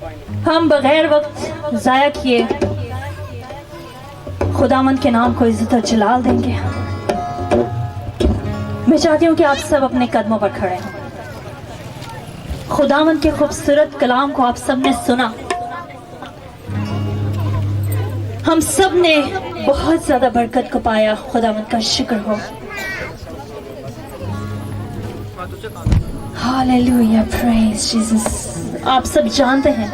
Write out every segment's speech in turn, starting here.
हम बगैर वक्त ज़ाया किए खुदावंद के नाम को इज्जत और जलाल देंगे। मैं चाहती हूँ कि आप सब अपने कदमों पर खड़े हों। खुदावंद के खूबसूरत कलाम को आप सब ने सुना। हम सब ने बहुत ज्यादा बरकत को पाया। खुदावंद का शुक्र हो। Hallelujah, praise Jesus. आप सब जानते हैं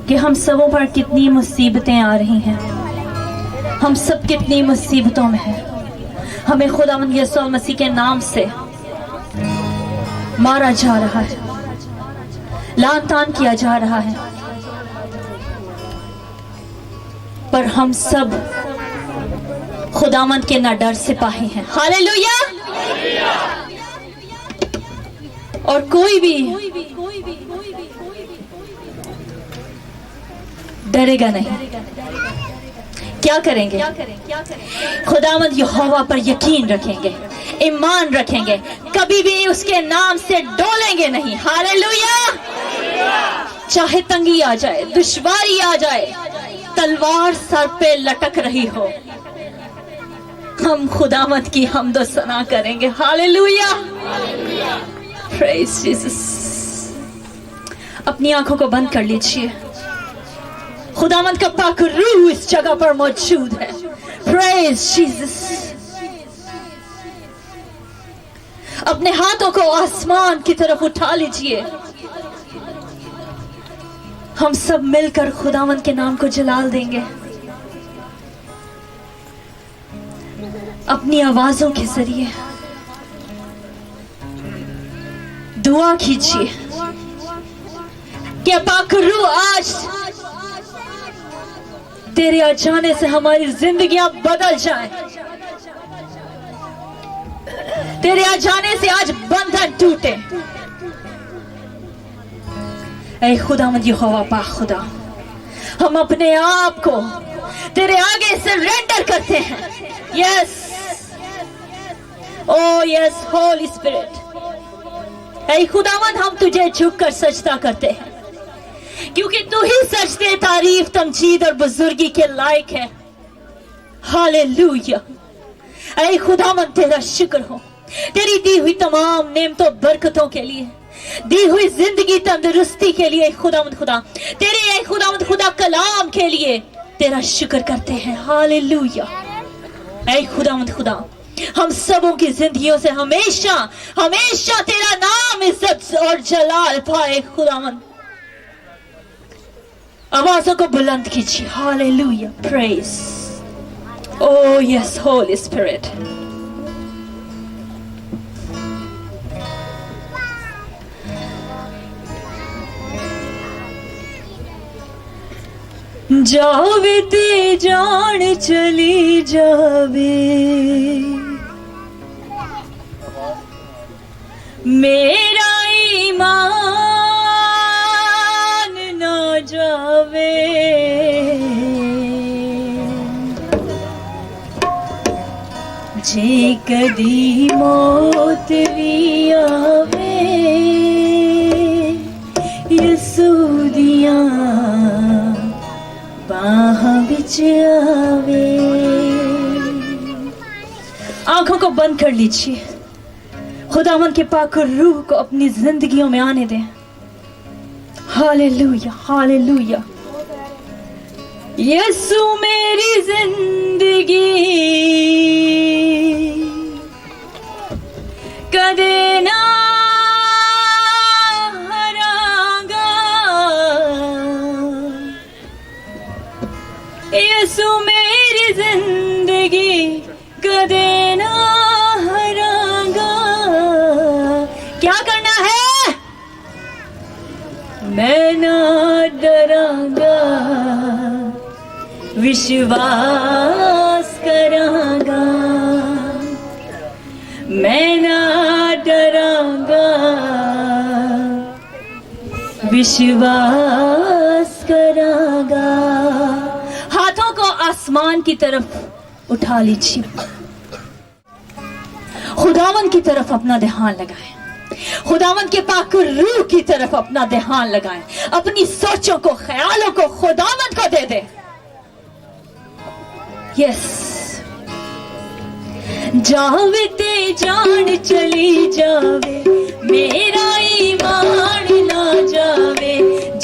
कि हम सबों पर कितनी मुसीबतें आ रही हैं। हम सब कितनी मुसीबतों में हैं। हमें खुदावंद यीशु मसीह के नाम से मारा जा रहा है, लान तान किया जा रहा है, पर हम सब खुदावंद के ना डर से पाहे हैं। हालेलुया। और कोई भी डरेगा नहीं। क्या करेंगे? खुदावंद यहोवा पर यकीन रखेंगे, ईमान रखेंगे, कभी भी उसके नाम से डोलेंगे नहीं। हालेलुया। चाहे तंगी आ जाए, दुश्वारी आ जाए, तलवार सर पे लटक रही हो, हम खुदावंद की हमदो सना करेंगे। Hallelujah, praise Jesus. अपनी आंखों को बंद कर लीजिए। खुदावंद का पाक रूह इस जगह पर मौजूद है। Praise Jesus. अपने हाथों को आसमान की तरफ उठा लीजिए। हम सब मिलकर खुदावंद के नाम को जलाल देंगे। अपनी आवाजों के जरिए दुआ कीजिए कि पाक रूह आज तेरे आ जाने से हमारी जिंदगियां बदल जाएं। तेरे आ जाने से आज बंधन टूटे। ऐ खुदावंद यहोवा पाक खुदा, हम अपने आप को तेरे आगे सरेंडर करते हैं। Yes, oh yes Holy Spirit. ऐ खुदावंद, हम तुझे झुककर सजदा करते हैं, क्योंकि तू ही सजदे, तारीफ, तमजीद और बुजुर्गी के लायक है। हालेलुया। ऐ खुदावंद, तेरा शुक्र हो तेरी दी हुई तमाम नेमतों बरकतों के लिए, दी हुई जिंदगी तंदुरुस्ती के लिए। खुदावंद खुदा, तेरे खुदावंद खुदा कलाम के लिए तेरा शुक्र करते हैं। हालेलुया। ऐ खुदावंद खुदा, हम सबों की जिंदगियों से हमेशा हमेशा तेरा नाम इज्जत और जलाल पाए। खुदावंद, आवाजों को बुलंद कीजिए। Hallelujah, praise. ओ यस होली स्पिरिट। जावे ते जान चली जावे, मेरा ईमान ना जावे। जे कदी मौत भी आवे, यसू दिया बाह बिच आवे। आंखों को बंद कर लीजिए। खुदावंद के पाक रूह को अपनी जिंदगियों में आने दें। Hallelujah, hallelujah. यीशु मेरी जिंदगी कदे ना हरांगा। यीशु मेरी जिंदगी कदे ना हरांगा। क्या करना है? मैं ना डरांगा, विश्वास करांगा। मैं ना डरांगा, विश्वास करांगा। हाथों को आसमान की तरफ उठा लीजिए। खुदावन की तरफ अपना ध्यान लगाएं। खुदावंद के पाक रूह की तरफ अपना ध्यान लगाएं, अपनी सोचों को, ख्यालों को खुदावंद को दे दे। यस, जावे ते जान चली जावे, मेरा ईमान ना जावे।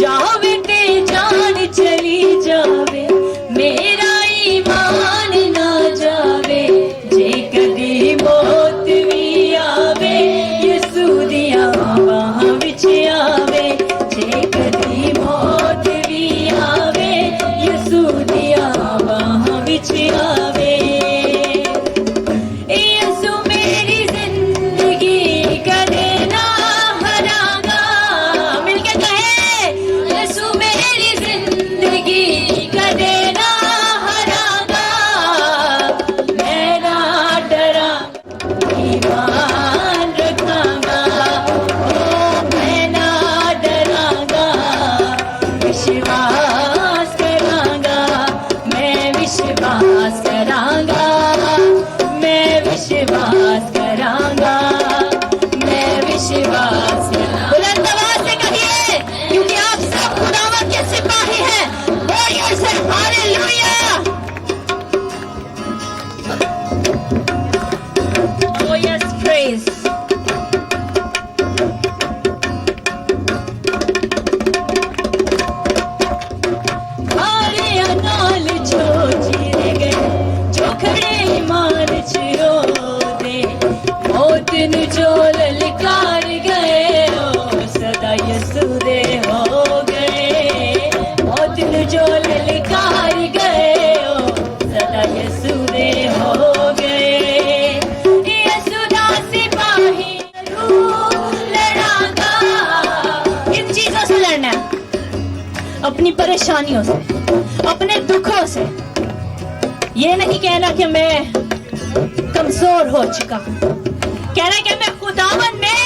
जावे ते जान चली जावे, मेरा ईमान ना जावे। जे कदी मौत भी आवे, यसू दिया बाहां विच आवे। जे कदी मौत भी आवे, यसू दिया बाहां विच आवे। यसू मेरी जिंदगी कदे ना हरागा। मिलके कहे, यसू मेरी जिंदगी कदे ना हरागा। मैं ना डरा, ईमान रखांगा। ओ मैं ना डरांगा, विश्वास करांगा। मैं विश्वास करांगा, मैं विश्वास करांगा, मैं विश्वास करांगा। बुलंद आवाज से कहिए, क्योंकि आप सब खुदावंद के सिपाही हैं। बोलिए से हालेलुया। Oh yes, praise. हारे नाल जो जीरे गए, जो खड़े ईमान च रो दे। मौत नु जो ललकार गए, ओ सदा यसू दे हो गए। मौत नु जो ललकार गए, ओ सदा यसू दे हो गए। यसू दा सिपाही रूह लड़ागा। इन चीजों से लड़ना है, अपनी परेशानियों से, अपने दुखों से। ये नहीं कहना कि मैं कमजोर हो चुका हूं, कहना कि मैं खुदावन में